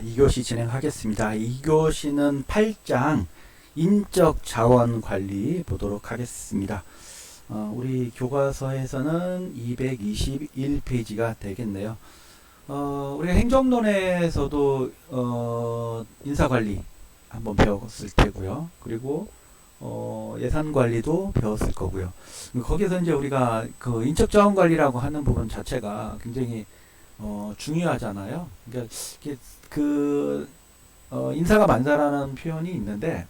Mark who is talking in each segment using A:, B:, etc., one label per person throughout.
A: 2교시 진행하겠습니다. 2교시는 8장 인적 자원 관리 보도록 하겠습니다. 우리 교과서에서는 221페이지가 되겠네요. 우리가 행정론에서도 인사관리 한번 배웠을 테고요. 그리고 예산관리도 배웠을 거고요. 거기서 이제 우리가 그 인적자원관리라고 하는 부분 자체가 굉장히 중요하잖아요. 그러니까 인사가 만사라는 표현이 있는데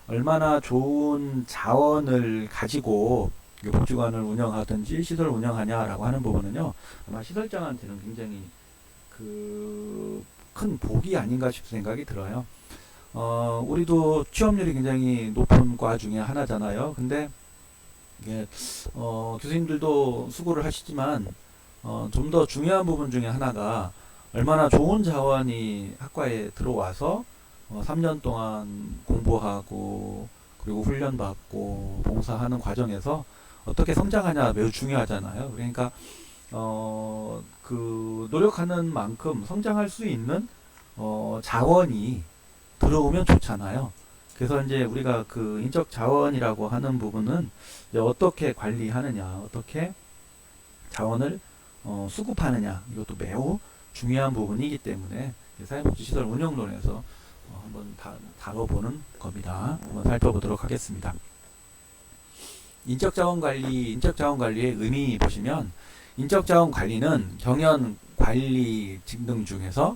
A: 얼마나 좋은 자원을 가지고 복지관을 운영하든지 시설을 운영하냐라고 하는 부분은요, 아마 시설장한테는 굉장히 큰 복이 아닌가 싶은 생각이 들어요. 우리도 취업률이 굉장히 높은 과 중에 하나잖아요. 근데 이게 교수님들도 수고를 하시지만 좀 더 중요한 부분 중에 하나가 얼마나 좋은 자원이 학과에 들어와서 3년 동안 공부하고 그리고 훈련받고 봉사하는 과정에서 어떻게 성장하냐 매우 중요하잖아요. 그러니까 노력하는 만큼 성장할 수 있는 자원이 들어오면 좋잖아요. 그래서 이제 우리가 그 인적 자원이라고 하는 부분은 이제 어떻게 관리하느냐, 어떻게 자원을 수급하느냐, 이것도 매우 중요한 부분이기 때문에 사회복지시설 운영론에서 한번 다뤄보는 겁니다. 한번 살펴보도록 하겠습니다. 인적자원관리의 의미 보시면, 인적자원관리는 경영관리 직능 중에서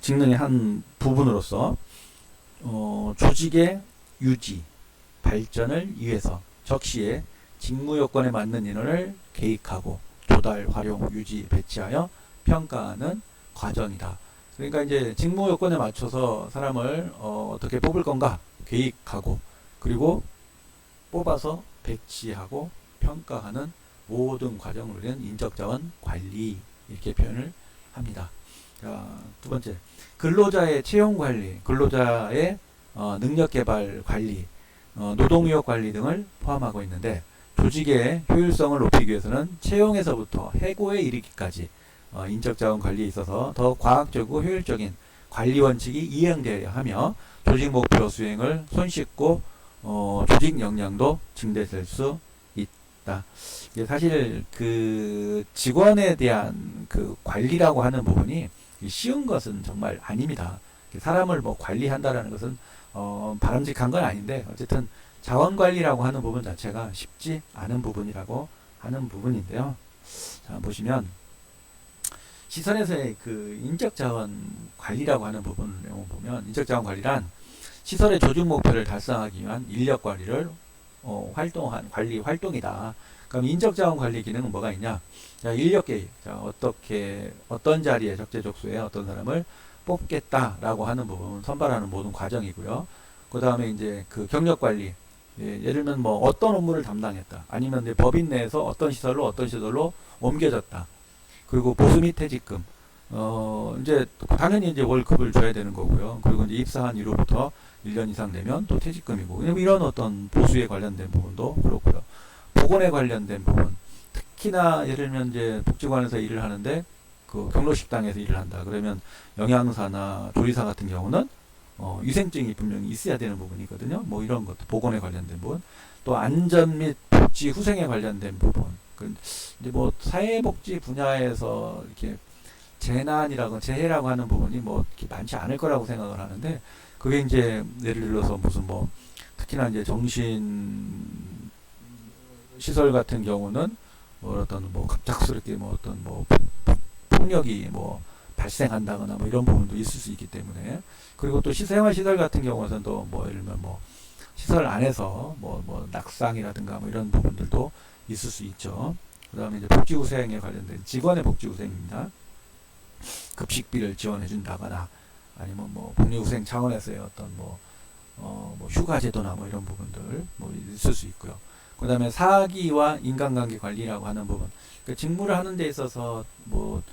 A: 직능의 한 부분으로서 조직의 유지, 발전을 위해서 적시에 직무 요건에 맞는 인원을 계획하고 조달, 활용, 유지, 배치하여 평가하는 과정이다. 그러니까 이제 직무 요건에 맞춰서 사람을 어떻게 뽑을 건가 계획하고 그리고 뽑아서 배치하고 평가하는 모든 과정을 우리는 인적자원 관리 이렇게 표현을 합니다. 자, 두 번째, 근로자의 채용 관리, 근로자의 능력 개발 관리, 노동위협 관리 등을 포함하고 있는데, 조직의 효율성을 높이기 위해서는 채용에서부터 해고에 이르기까지 인적자원 관리에 있어서 더 과학적이고 효율적인 관리 원칙이 이행되어야 하며, 조직 목표 수행을 손쉽고 조직 역량도 증대될 수 있다. 이게 사실 그 직원에 대한 그 관리라고 하는 부분이 쉬운 것은 정말 아닙니다. 사람을 뭐 관리한다라는 것은 바람직한 건 아닌데, 어쨌든 자원 관리라고 하는 부분 자체가 쉽지 않은 부분이라고 하는 부분인데요. 자, 보시면 시설에서의 그 인적 자원 관리라고 하는 부분을 보면, 인적 자원 관리란 시설의 조직 목표를 달성하기 위한 인력 관리를 활동한 관리 활동이다. 그럼 인적 자원 관리 기능은 뭐가 있냐? 자, 인력 계획. 자, 어떤 자리에 적재적소에 어떤 사람을 뽑겠다라고 하는 부분, 선발하는 모든 과정이고요. 그 다음에 이제 그 경력 관리. 예를 들면 뭐 어떤 업무를 담당했다. 아니면 이제 법인 내에서 어떤 시설로 옮겨졌다. 그리고 보수 및 퇴직금. 이제 당연히 이제 월급을 줘야 되는 거고요. 그리고 이제 입사한 이후부터 1년 이상 되면 또 퇴직금이고, 이런 어떤 보수에 관련된 부분도 그렇고요. 보건에 관련된 부분, 특히나 예를 들면 이제 복지관에서 일을 하는데 그 경로식당에서 일을 한다. 그러면 영양사나 조리사 같은 경우는 위생증이 분명히 있어야 되는 부분이거든요. 뭐 이런 것도 보건에 관련된 부분, 또 안전 및 복지 후생에 관련된 부분. 이제 뭐 사회복지 분야에서 이렇게 재해라고 하는 부분이 뭐 이렇게 많지 않을 거라고 생각을 하는데, 그게 이제 예를 들어서 무슨 뭐 특히나 이제 정신 시설 같은 경우는 뭐 어떤 뭐 갑작스럽게 뭐 어떤 뭐 폭력이 뭐 발생한다거나 뭐 이런 부분도 있을 수 있기 때문에, 그리고 또 생활 시설 같은 경우는 또 뭐 예를 들면 뭐 시설 안에서 뭐 낙상이라든가 뭐 이런 부분들도 있을 수 있죠. 그다음에 이제 복지후생에 관련된 직원의 복지후생입니다. 급식비를 지원해 준다거나 아니면 뭐 복리후생 차원에서의 어떤 뭐 휴가 제도나 뭐 이런 부분들 뭐 있을 수 있고요. 그다음에 사기와 인간관계 관리라고 하는 부분, 그러니까 직무를 하는 데 있어서 뭐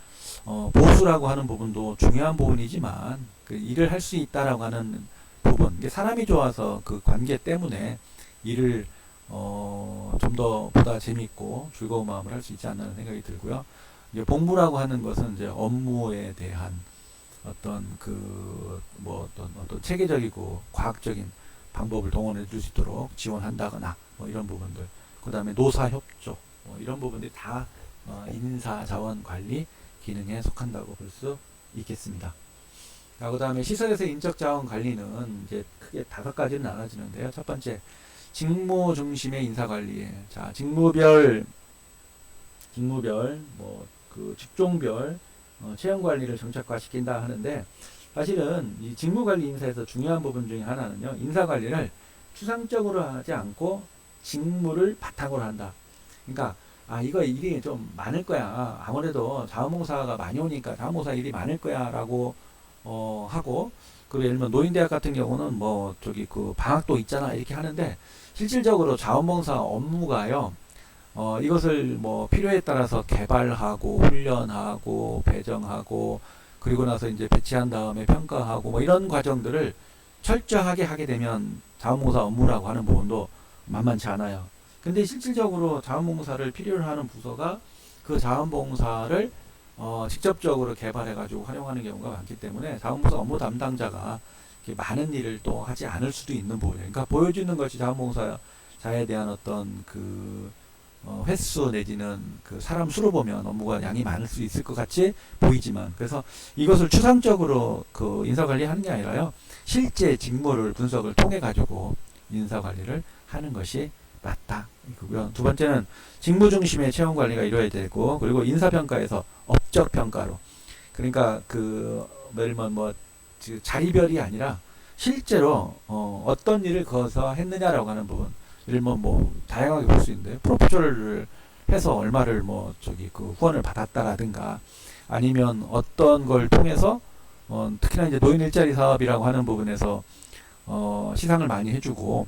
A: 보수라고 하는 부분도 중요한 부분이지만, 그 일을 할 수 있다라고 하는 부분, 이게 사람이 좋아서 그 관계 때문에 일을 좀 더 보다 재밌고 즐거운 마음을 할 수 있지 않나 생각이 들고요. 이제 복무라고 하는 것은 이제 업무에 대한 어떤 어떤 체계적이고 과학적인 방법을 동원해 줄 수 있도록 지원한다거나 뭐 이런 부분들, 그 다음에 노사협조 뭐 이런 부분들이 다 인사자원관리 기능에 속한다고 볼 수 있겠습니다. 그 다음에 시설에서 인적자원관리는 이제 크게 5가지로 나눠지는데요. 첫 번째, 직무 중심의 인사관리. 자, 직무별, 직종별 채용 관리를 정착화시킨다 하는데, 사실은 이 직무관리 인사에서 중요한 부분 중에 하나는요, 인사관리를 추상적으로 하지 않고 직무를 바탕으로 한다. 그러니까 이거 일이 좀 많을 거야. 아무래도 자원봉사가 많이 오니까 자원봉사 일이 많을 거야라고 하고, 그리고 예를 들면 노인대학 같은 경우는 방학도 있잖아 이렇게 하는데, 실질적으로 자원봉사 업무가요, 이것을 필요에 따라서 개발하고 훈련하고 배정하고, 그리고 나서 이제 배치한 다음에 평가하고 뭐 이런 과정들을 철저하게 하게 되면 자원봉사 업무라고 하는 부분도 만만치 않아요. 근데 실질적으로 자원봉사를 필요로 하는 부서가 그 자원봉사를 직접적으로 개발해가지고 활용하는 경우가 많기 때문에 자원봉사 업무 담당자가 많은 일을 또 하지 않을 수도 있는 부분이에요. 그러니까 보여주는 것이 자원봉사자에 대한 어떤 횟수 내지는 사람 수로 보면 업무가 양이 많을 수 있을 것 같이 보이지만, 그래서 이것을 추상적으로 인사관리 하는 게 아니라요, 실제 직무를 분석을 통해 가지고 인사관리를 하는 것이 맞다 이거고요. 두 번째는 직무 중심의 채용 관리가 이루어야 되고, 그리고 인사평가에서 업적 평가로, 그러니까 예를 들면 자리별이 아니라 실제로 어떤 일을 거기서 했느냐라고 하는 부분, 예를 들면 다양하게 볼 수 있는데, 프로포절을 해서 얼마를 후원을 받았다라든가, 아니면 어떤 걸 통해서 특히나 이제 노인 일자리 사업이라고 하는 부분에서 시상을 많이 해주고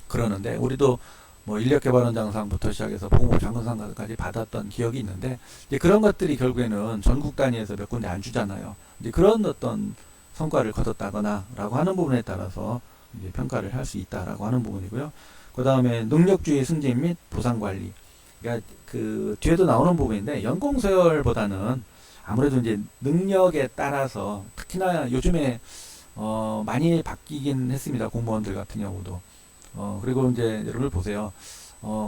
A: 그러는데, 우리도 인력개발원장상부터 시작해서 보건복지장관상까지 받았던 기억이 있는데, 이제 그런 것들이 결국에는 전국 단위에서 몇 군데 안 주잖아요. 이제 그런 어떤 성과를 거뒀다거나 라고 하는 부분에 따라서 이제 평가를 할 수 있다라고 하는 부분이고요. 그 다음에 능력주의 승진 및 보상관리. 그러니까 뒤에도 나오는 부분인데, 연공서열보다는 아무래도 이제 능력에 따라서, 특히나 요즘에 많이 바뀌긴 했습니다. 공무원들 같은 경우도. 그리고 이제 여러분 보세요.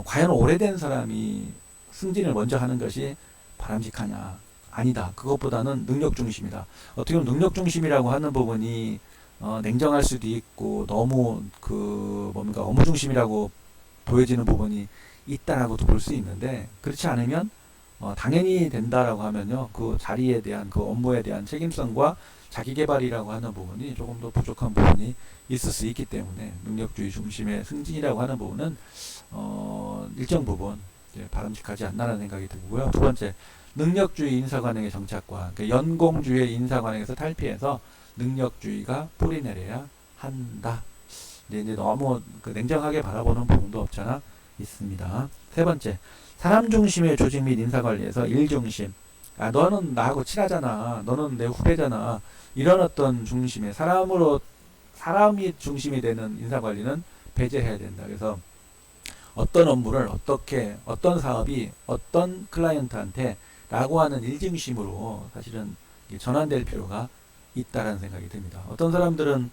A: 과연 오래된 사람이 승진을 먼저 하는 것이 바람직하냐? 아니다. 그것보다는 능력 중심이다. 어떻게 보면 능력 중심이라고 하는 부분이 냉정할 수도 있고, 너무 업무 중심이라고 보여지는 부분이 있다라고도 볼 수 있는데, 그렇지 않으면 당연히 된다라고 하면요, 그 자리에 대한 업무에 대한 책임성과 자기개발이라고 하는 부분이 조금 더 부족한 부분이 있을 수 있기 때문에, 능력주의 중심의 승진이라고 하는 부분은 일정 부분 바람직하지 않나라는 생각이 들고요. 두 번째, 능력주의 인사관행의 정착과, 그러니까 연공주의 인사관행에서 탈피해서 능력주의가 뿌리내려야 한다. 이제 너무 냉정하게 바라보는 부분도 없잖아 있습니다. 세 번째, 사람 중심의 조직 및 인사관리에서 일 중심. 너는 나하고 친하잖아. 너는 내 후배잖아. 이런 어떤 중심의 사람이 중심이 되는 인사관리는 배제해야 된다. 그래서 어떤 업무를 어떤 사업이 어떤 클라이언트한테 라고 하는 일중심으로 사실은 전환될 필요가 있다라는 생각이 듭니다. 어떤 사람들은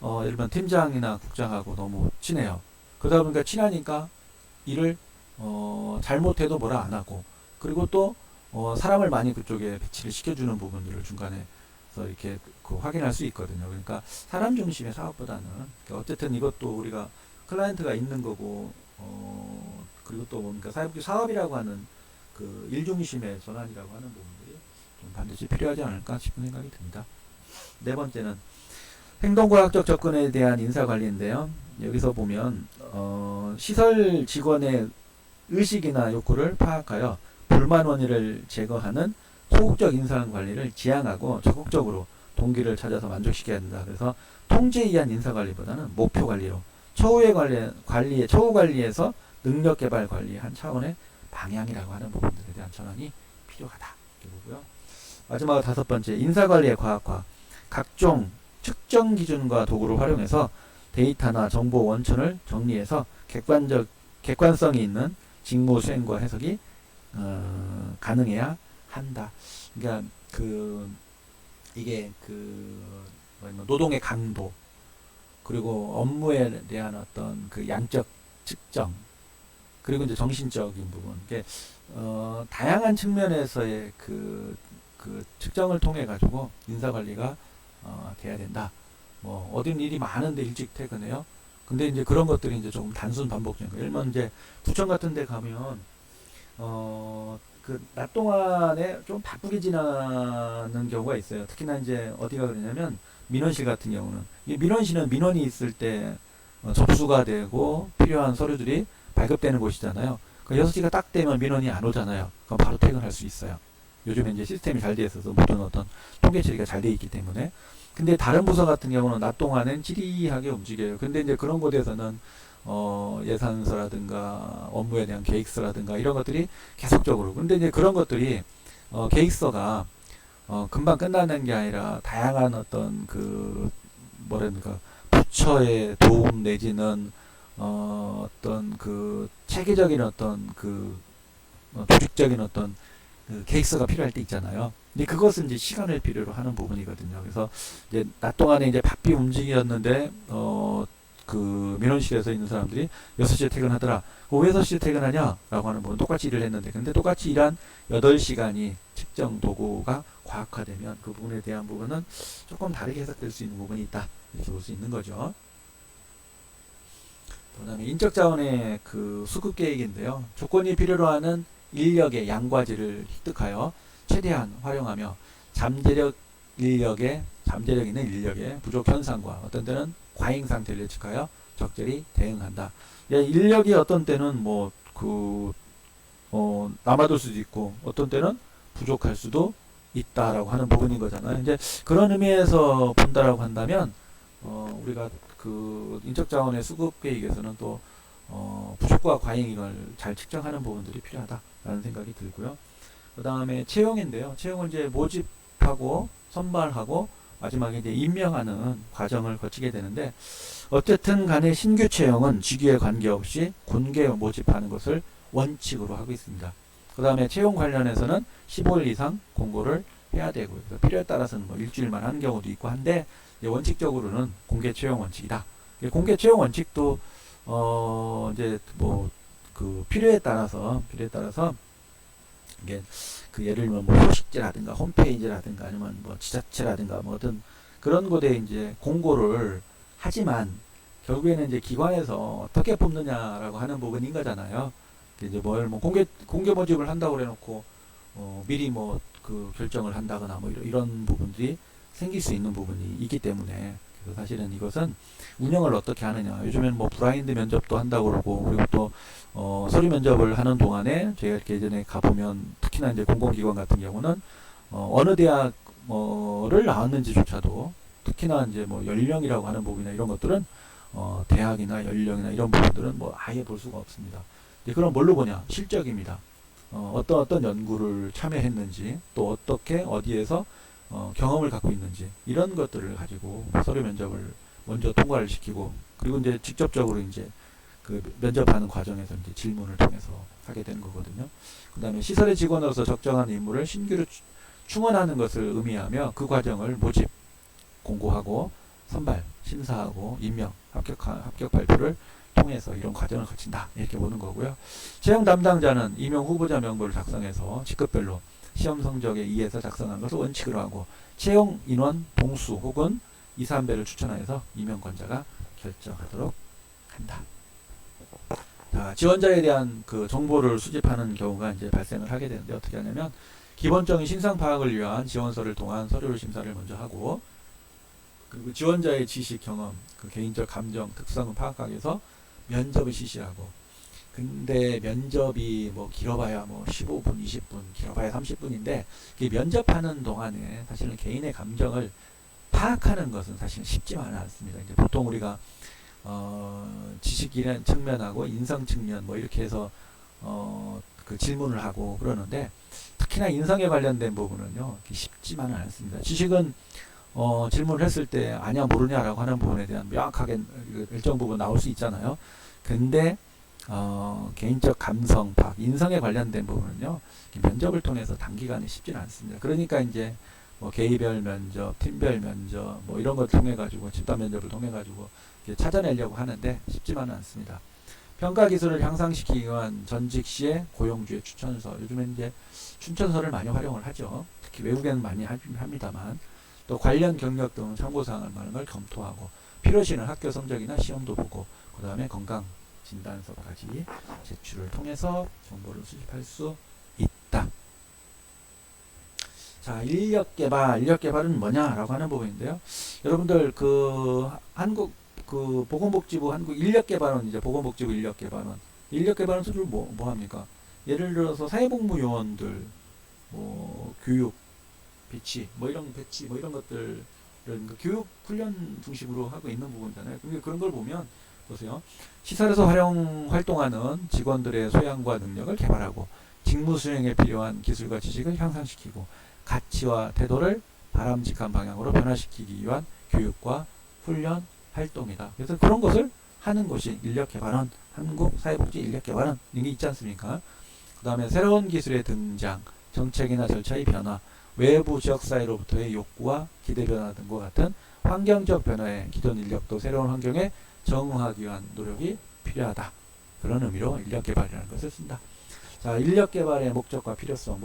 A: 예를 들면 팀장이나 국장하고 너무 친해요. 그러다 보니까 친하니까 일을 잘못해도 뭐라 안 하고, 그리고 또 사람을 많이 그쪽에 배치를 시켜주는 부분들을 중간에 이렇게 확인할 수 있거든요. 그러니까 사람 중심의 사업보다는, 어쨌든 이것도 우리가 클라이언트가 있는 거고, 그리고 또 사업이라고 하는 일 중심의 전환이라고 하는 부분들이 좀 반드시 필요하지 않을까 싶은 생각이 듭니다. 네 번째는 행동과학적 접근에 대한 인사관리인데요. 여기서 보면 시설 직원의 의식이나 욕구를 파악하여 불만 원인을 제거하는 소극적 인사관리를 지향하고 적극적으로 동기를 찾아서 만족시켜야 된다. 그래서 통제에 의한 인사관리보다는 목표관리로 처우 관리에서 능력개발 관리의 한 차원의 방향이라고 하는 부분들에 대한 전환이 필요하다. 이렇게 보고요. 마지막으로 다섯 번째, 인사관리의 과학화. 각종 측정 기준과 도구를 활용해서 데이터나 정보 원천을 정리해서 객관성이 있는 직무 수행과 해석이 가능해야 한다. 그러니까 이게 노동의 강도, 그리고 업무에 대한 어떤 그 양적 측정, 그리고 이제 정신적인 부분, 이게 다양한 측면에서의 그 측정을 통해 가지고 인사 관리가 돼야 된다. 뭐 어딘 일이 많은데 일찍 퇴근해요. 근데 이제 그런 것들이 이제 조금 단순 반복적인 거예요. 예를 들면 이제 부천 같은 데 가면 그 낮 동안에 좀 바쁘게 지나는 경우가 있어요. 특히나 이제 어디가 그러냐면 민원실 같은 경우는, 이 민원실은 민원이 있을 때 접수가 되고 필요한 서류들이 발급되는 곳이잖아요. 그 6시가 딱 되면 민원이 안 오잖아요. 그럼 바로 퇴근할 수 있어요. 요즘에 이제 시스템이 잘 되어 있어서 모든 어떤 통계 처리가 잘 되어 있기 때문에. 근데 다른 부서 같은 경우는 낮 동안엔 지리하게 움직여요. 근데 이제 그런 곳에서는 예산서라든가 업무에 대한 계획서라든가 이런 것들이 계속적으로. 근데 이제 그런 것들이 계획서가 금방 끝나는 게 아니라 다양한 어떤 그 뭐랄까 부처의 도움 내지는 어떤 그 체계적인 어떤 그 조직적인 어떤 그 계획서가 필요할 때 있잖아요. 근데 그것은 이제 시간을 필요로 하는 부분이거든요. 그래서 이제 낮 동안에 이제 바삐 움직였는데 그 민원실에서 있는 사람들이 6시에 퇴근하더라. 왜 6시에 퇴근하냐? 라고 하는 부분, 똑같이 일을 했는데, 근데 똑같이 일한 8시간이 측정 도구가 과학화되면 그 부분에 대한 부분은 조금 다르게 해석될 수 있는 부분이 있다. 이렇게 볼 수 있는 거죠. 그 다음에 인적 자원의 그 수급 계획인데요. 조건이 필요로 하는 인력의 양과질을 획득하여 최대한 활용하며 잠재력 있는 인력의 부족 현상과 어떤 때는 과잉 상태를 예측하여 적절히 대응한다. 예, 인력이 어떤 때는 남아돌 수도 있고 어떤 때는 부족할 수도 있다라고 하는 부분인 거잖아요. 이제 그런 의미에서 본다라고 한다면 우리가 그 인적 자원의 수급 계획에서는 또 부족과 과잉 이걸 잘 측정하는 부분들이 필요하다라는 생각이 들고요. 그 다음에 채용인데요. 채용은 이제 모집하고 선발하고 마지막에 이제 임명하는 과정을 거치게 되는데, 어쨌든 간에 신규 채용은 직위에 관계없이 공개 모집하는 것을 원칙으로 하고 있습니다. 그 다음에 채용 관련해서는 15일 이상 공고를 해야 되고요. 그래서 필요에 따라서는 뭐 일주일만 하는 경우도 있고 한데, 원칙적으로는 공개 채용 원칙이다. 공개 채용 원칙도 이제 뭐 그 필요에 따라서 이게 그 예를 들면 뭐 소식지라든가 홈페이지라든가 아니면 뭐 지자체라든가 뭐 어떤 그런 곳에 이제 공고를 하지만 결국에는 이제 기관에서 어떻게 뽑느냐라고 하는 부분인 거잖아요. 이제 뭐 공개 모집을 한다고 해놓고 미리 뭐 그 결정을 한다거나 뭐 이런 부분들이 생길 수 있는 부분이 있기 때문에, 그래서 사실은 이것은 운영을 어떻게 하느냐. 요즘엔 뭐 블라인드 면접도 한다고 그러고, 그리고 또 서류 면접을 하는 동안에 저희가 이렇게 예전에 가보면 특히나 이제 공공기관 같은 경우는 어느 대학 뭐를 나왔는지조차도, 특히나 이제 뭐 연령이라고 하는 부분이나 이런 것들은 대학이나 연령이나 이런 부분들은 뭐 아예 볼 수가 없습니다. 그럼 뭘로 보냐? 실적입니다. 어떤 연구를 참여했는지, 또 어떻게 어디에서 경험을 갖고 있는지, 이런 것들을 가지고 서류 면접을 먼저 통과를 시키고, 그리고 이제 직접적으로 이제 그 면접하는 과정에서 이제 질문을 통해서 하게 되는 거거든요. 그 다음에 시설의 직원으로서 적정한 인물을 신규로 충원하는 것을 의미하며 그 과정을 모집, 공고하고 선발, 심사하고 임명, 합격 발표를 통해서 이런 과정을 거친다. 이렇게 보는 거고요. 채용 담당자는 임용 후보자 명부를 작성해서 직급별로 시험 성적에 의해서 작성한 것을 원칙으로 하고, 채용 인원 동수 혹은 2, 3배를 추천하여서 임용권자가 결정하도록 한다. 자, 지원자에 대한 그 정보를 수집하는 경우가 이제 발생을 하게 되는데, 어떻게 하냐면 기본적인 신상 파악을 위한 지원서를 통한 서류 심사를 먼저 하고, 그리고 지원자의 지식, 경험, 그 개인적 감정, 특성을 파악하기 위해서 면접을 실시하고, 근데 면접이 뭐 길어봐야 뭐 15분, 20분, 길어봐야 30분인데 면접하는 동안에 사실은 개인의 감정을 파악하는 것은 사실 쉽지만은 않습니다. 이제 보통 우리가 지식이라는 측면하고 인성 측면 뭐 이렇게 해서 그 질문을 하고 그러는데, 특히나 인성에 관련된 부분은요 쉽지만은 않습니다. 지식은 질문을 했을 때 아냐 모르냐라고 하는 부분에 대한 명확하게 일정 부분 나올 수 있잖아요. 근데 개인적 감성, 파악, 인성에 관련된 부분은요 면접을 통해서 단기간에 쉽지는 않습니다. 그러니까 이제 뭐 개의별 면접, 팀별 면접, 뭐 이런 걸 통해 가지고 집단 면접을 통해 가지고 찾아내려고 하는데 쉽지만은 않습니다. 평가 기술을 향상시키기 위한 전직 시의 고용주의 추천서. 요즘엔 이제 추천서를 많이 활용을 하죠. 특히 외국에는 많이 합니다만, 또 관련 경력 등 참고사항을 많은 걸 검토하고, 필요시는 학교 성적이나 시험도 보고, 그 다음에 건강 진단서까지 제출을 통해서 정보를 수집할 수 있다. 자, 인력개발은 뭐냐라고 하는 부분인데요. 여러분들 한국 보건복지부 한국 인력개발원, 이제 보건복지부 인력개발원 수를 뭐 합니까? 예를 들어서 사회복무요원들 교육 배치 뭐 이런 것들 교육 훈련 중심으로 하고 있는 부분이잖아요. 그러니까 그런 걸 보면 보세요. 시설에서 활동하는 직원들의 소양과 능력을 개발하고 직무 수행에 필요한 기술과 지식을 향상시키고 가치와 태도를 바람직한 방향으로 변화시키기 위한 교육과 훈련 활동이다. 그래서 그런 것을 하는 곳이 인력개발원, 한국사회복지인력개발원 이게 있지 않습니까? 그 다음에 새로운 기술의 등장, 정책이나 절차의 변화, 외부 지역사회로부터의 욕구와 기대 변화 등과 같은 환경적 변화에 기존 인력도 새로운 환경에 적응하기 위한 노력이 필요하다. 그런 의미로 인력개발이라는 것을 쓴다. 자, 인력개발의 목적과 필요성,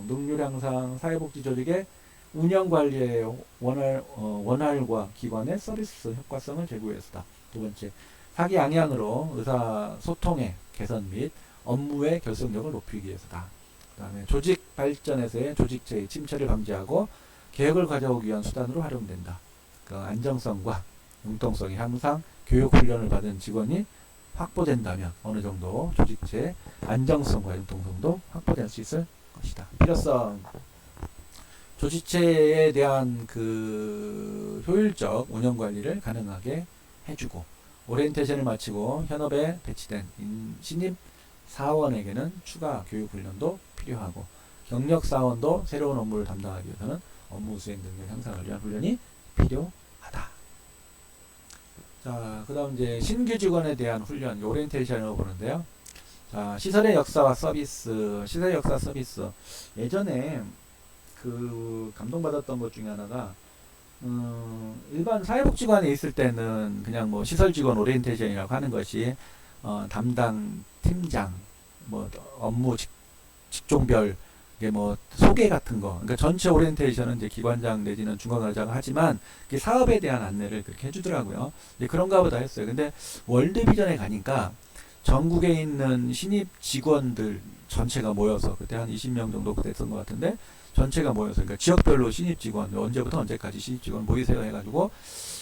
A: 능률 향상, 사회복지 조직의 운영관리의 원활과 기관의 서비스 효과성을 제고해서다. 두 번째, 사기 양양으로 의사소통의 개선 및 업무의 결속력을 높이기 위해서다. 그 다음에 조직 발전에서의 조직체의 침체를 방지하고 개혁을 가져오기 위한 수단으로 활용된다. 그 안정성과 융통성의 향상, 교육 훈련을 받은 직원이 확보된다면 어느 정도 조직체의 안정성과 융통성도 확보될 수 있을 것이다. 필요성, 조직체에 대한 효율적 운영 관리를 가능하게 해주고, 오리엔테이션을 마치고 현업에 배치된 신입 사원에게는 추가 교육 훈련도 필요하고, 경력 사원도 새로운 업무를 담당하기 위해서는 업무 수행 능력 향상을 위한 훈련이 필요하다. 자, 그 다음 이제 신규 직원에 대한 훈련, 오리엔테이션을 보는데요. 자, 시설의 역사 서비스. 예전에 감동받았던 것 중에 하나가, 일반 사회복지관에 있을 때는 그냥 시설 직원 오리엔테이션이라고 하는 것이, 담당 팀장, 업무 직종별, 이게 소개 같은 거, 그러니까 전체 오리엔테이션은 이제 기관장 내지는 중간관리자가 하지만, 사업에 대한 안내를 그렇게 해주더라고요. 이제 그런가 보다 했어요. 근데 월드비전에 가니까, 전국에 있는 신입 직원들 전체가 모여서, 그때 한 20명 정도 됐던 것 같은데, 전체가 모여서, 그러니까 지역별로 신입 직원, 언제부터 언제까지 신입 직원 모이세요 해가지고,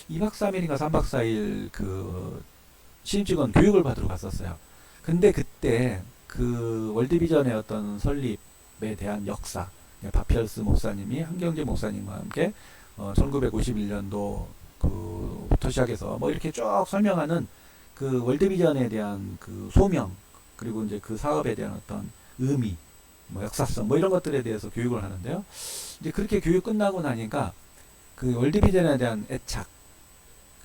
A: 2박 3일인가 3박 4일 신입 직원 교육을 받으러 갔었어요. 근데 그때 월드비전의 어떤 설립에 대한 역사, 바피얼스 목사님이 한경재 목사님과 함께 1951년도부터 시작해서 이렇게 쭉 설명하는 월드비전에 대한 소명, 그리고 이제 사업에 대한 어떤 의미, 역사성, 이런 것들에 대해서 교육을 하는데요. 이제 그렇게 교육 끝나고 나니까 월드비전에 대한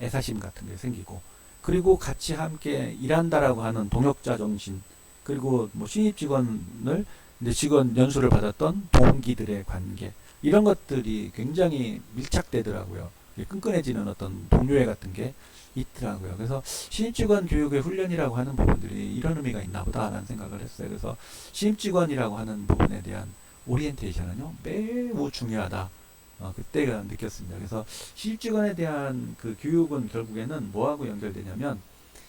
A: 애사심 같은 게 생기고, 그리고 같이 함께 일한다라고 하는 동역자 정신, 그리고 신입 직원을 이제 직원 연수를 받았던 동기들의 관계, 이런 것들이 굉장히 밀착되더라고요. 끈끈해지는 어떤 동료애 같은 게 있더라고요. 그래서 신입직원 교육의 훈련이라고 하는 부분들이 이런 의미가 있나 보다라는 생각을 했어요. 그래서 신입직원이라고 하는 부분에 대한 오리엔테이션은요, 매우 중요하다. 그때가 느꼈습니다. 그래서 신입직원에 대한 교육은 결국에는 뭐하고 연결되냐면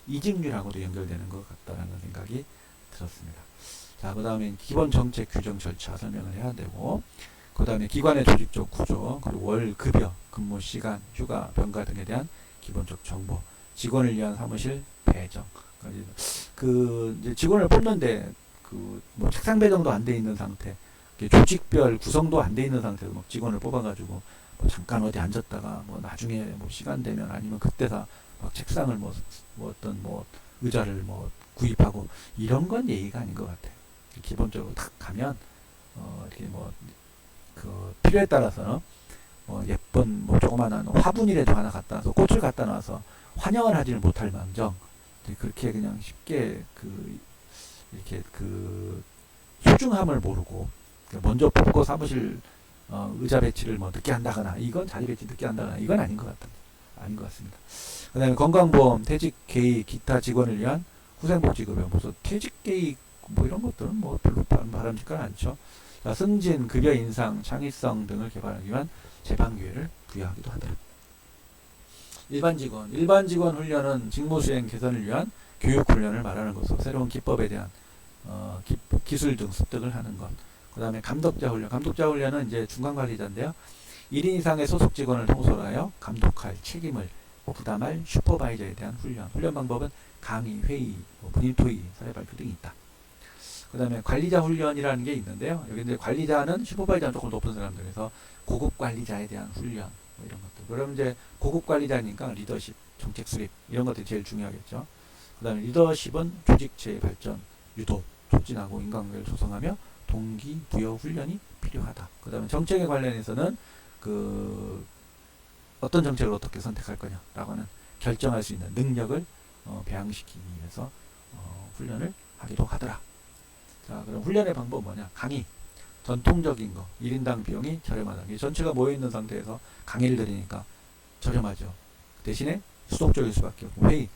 A: 이직률하고도 연결되는 것 같다라는 생각이 들었습니다. 자, 그 다음에 기본 정책 규정 절차 설명을 해야 되고, 그 다음에 기관의 조직적 구조, 그리고 월 급여, 근무 시간, 휴가, 병가 등에 대한 기본적 정보, 직원을 위한 사무실 배정. 이제 직원을 뽑는데 책상 배정도 안 돼 있는 상태, 조직별 구성도 안 돼 있는 상태에서 직원을 뽑아가지고 잠깐 어디 앉았다가 나중에 시간 되면 아니면 그때다 책상을 어떤 의자를 구입하고, 이런 건 예의가 아닌 것 같아요. 기본적으로 딱 가면 이렇게 필요에 따라서 예쁜 조그만한 화분이라도 하나 갖다 놔서 꽃을 갖다 놔서 환영을 하지는 못할 망정, 그렇게 그냥 쉽게 이렇게 소중함을 모르고 먼저 뽑고 사무실 의자 배치를 뭐 늦게 한다거나, 이건 자리 배치 늦게 한다거나, 이건 아닌 것 같습니다. 그다음에 건강보험, 퇴직 개입, 기타 직원을 위한 후생복지급여, 무슨 퇴직 개입 뭐 이런 것들은 뭐 별로 바람직하지 않죠. 자, 승진, 급여 인상, 창의성 등을 개발하기 위한 재방 기회를 부여하기도 하다. 일반 직원 훈련은 직무 수행 개선을 위한 교육 훈련을 말하는 것으로 새로운 기법에 대한 기술 등 습득을 하는 것. 그 다음에 감독자 훈련은 이제 중간 관리자인데요. 1인 이상의 소속 직원을 통솔하여 감독할 책임을 부담할 슈퍼바이저에 대한 훈련 방법은 강의, 회의, 분임 토의, 사회 발표 등이 있다. 그 다음에 관리자 훈련이라는 게 있는데요. 여기 이제 관리자는 슈퍼바이저는 조금 높은 사람들에서 고급 관리자에 대한 훈련, 뭐 이런 것들. 그럼 이제 고급 관리자니까 리더십, 정책 수립 이런 것들이 제일 중요하겠죠. 그 다음에 리더십은 조직체의 발전, 유도, 촉진하고 인간관계를 조성하며 동기부여 훈련이 필요하다. 그 다음에 정책에 관련해서는 어떤 정책을 어떻게 선택할 거냐라고 하는 결정할 수 있는 능력을 배양시키기 위해서 훈련을 하기도 하더라. 자, 그럼 훈련의 방법은 뭐냐? 강의. 전통적인 거. 1인당 비용이 저렴하다. 전체가 모여있는 상태에서 강의를 드리니까 저렴하죠. 대신에 수동적일 수밖에 없고. 회의.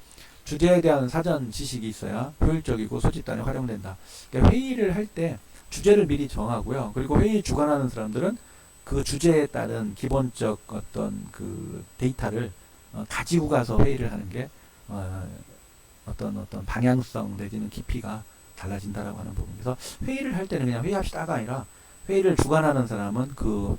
A: 주제에 대한 사전 지식이 있어야 효율적이고 소집단에 활용된다. 그러니까 회의를 할 때 주제를 미리 정하고요. 그리고 회의 주관하는 사람들은 그 주제에 따른 기본적 어떤 그 데이터를 가지고 가서 회의를 하는 게 어떤 방향성 내지는 깊이가 달라진다라고 하는 부분. 그래서 회의를 할 때는 그냥 회의합시다가 아니라 회의를 주관하는 사람은 그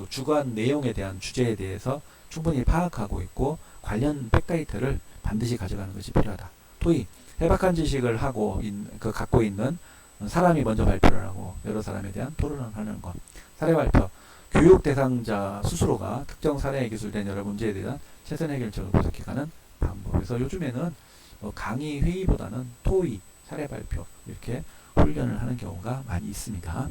A: 주관 내용에 대한 주제에 대해서 충분히 파악하고 있고 관련 백데이터를 반드시 가져가는 것이 필요하다. 토의, 해박한 지식을 갖고 있는 사람이 먼저 발표를 하고 여러 사람에 대한 토론을 하는 것. 사례 발표, 교육 대상자 스스로가 특정 사례에 기술된 여러 문제에 대한 최선 해결책을 분석해가는 방법. 그래서 요즘에는 강의 회의보다는 토의, 사례 발표 이렇게 훈련을 하는 경우가 많이 있습니다.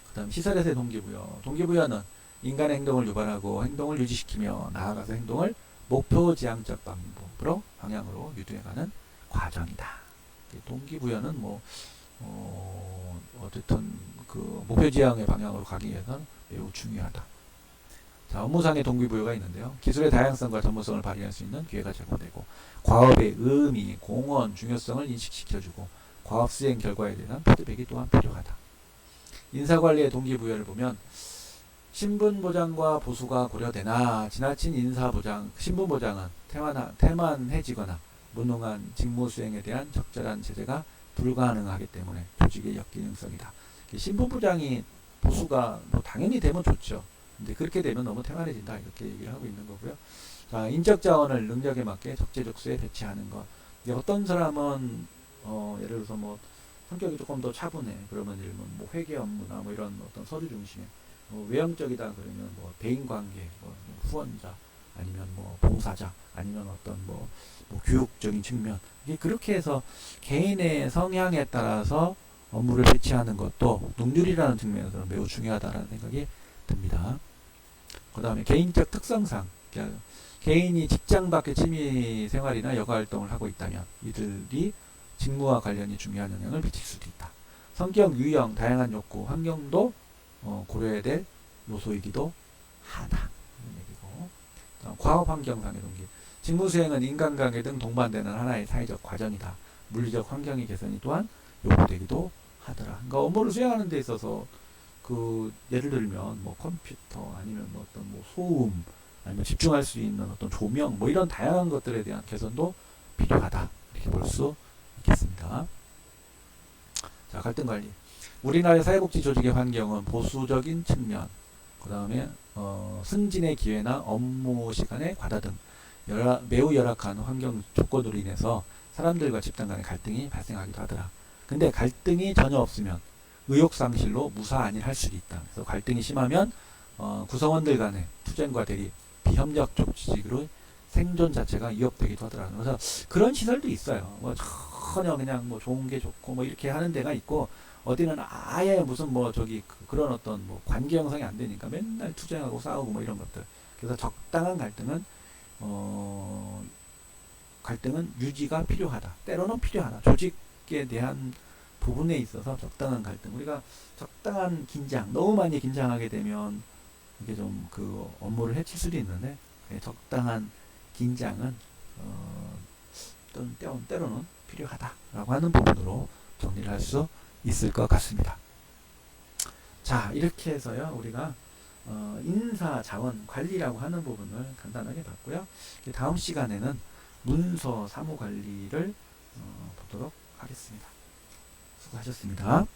A: 그 다음 시설에서의 동기부여. 동기부여는 인간의 행동을 유발하고 행동을 유지시키며 나아가서 행동을 목표지향적 방향으로 유도해가는 과정이다. 동기부여는 어쨌든 그 목표지향의 방향으로 가기 위해서는 매우 중요하다. 자, 업무상의 동기부여가 있는데요. 기술의 다양성과 전문성을 발휘할 수 있는 기회가 제공되고 과업의 의미, 공헌, 중요성을 인식시켜주고 과업 수행 결과에 대한 피드백이 또한 필요하다. 인사관리의 동기부여를 보면 신분보장과 보수가 고려되나 지나친 인사보장, 신분보장은 태만해지거나 무능한 직무수행에 대한 적절한 제재가 불가능하기 때문에 조직의 역기능성이다. 신분보장이 보수가 당연히 되면 좋죠. 근데 그렇게 되면 너무 태만해진다 이렇게 얘기를 하고 있는 거고요. 자, 인적 자원을 능력에 맞게 적재적소에 배치하는 것. 어떤 사람은 예를 들어서 성격이 조금 더 차분해. 그러면 회계 업무나 이런 어떤 서류 중심에 외형적이다 그러면 대인관계, 후원자 아니면 봉사자 아니면 어떤 교육적인 측면. 이게 그렇게 해서 개인의 성향에 따라서 업무를 배치하는 것도 능률이라는 측면에서는 매우 중요하다라는 생각이 듭니다. 그 다음에 개인적 특성상 개인이 직장 밖의 취미 생활이나 여가 활동을 하고 있다면 이들이 직무와 관련이 중요한 영향을 미칠 수도 있다. 성격, 유형, 다양한 욕구, 환경도 고려해야 될 요소이기도 하다. 이런 얘기고. 과업 환경상의 동기. 직무 수행은 인간관계 등 동반되는 하나의 사회적 과정이다. 물리적 환경의 개선이 또한 요구되기도 하더라. 그러니까 업무를 수행하는 데 있어서 예를 들면 컴퓨터 아니면 어떤 소음 아니면 집중할 수 있는 어떤 조명 이런 다양한 것들에 대한 개선도 필요하다. 이렇게 볼 수 있겠습니다. 자, 갈등 관리. 우리나라의 사회복지 조직의 환경은 보수적인 측면, 그 다음에 승진의 기회나 업무 시간의 과다 등 매우 열악한 환경 조건으로 인해서 사람들과 집단 간의 갈등이 발생하기도 하더라. 근데 갈등이 전혀 없으면 의욕상실로 무사 아니할 수도 있다. 그래서 갈등이 심하면 구성원들 간의 투쟁과 대립, 비협력적 조직으로 생존 자체가 위협되기도 하더라. 그래서 그런 시설도 있어요. 전혀 그냥 좋은 게 좋고 이렇게 하는 데가 있고, 어디는 아예 무슨 그런 어떤 관계 형성이 안 되니까 맨날 투쟁하고 싸우고 이런 것들. 그래서 적당한 갈등은 유지가 필요하다. 때로는 필요하다. 조직에 대한 부분에 있어서 적당한 갈등, 우리가 적당한 긴장, 너무 많이 긴장하게 되면 이게 좀 그 업무를 해칠 수도 있는데, 적당한 긴장은 때로는 필요하다라고 하는 부분으로 정리를 할 수 있을 것 같습니다. 자, 이렇게 해서요, 우리가 인사 자원 관리라고 하는 부분을 간단하게 봤고요. 다음 시간에는 문서 사무 관리를 보도록 하겠습니다. 수고하셨습니다.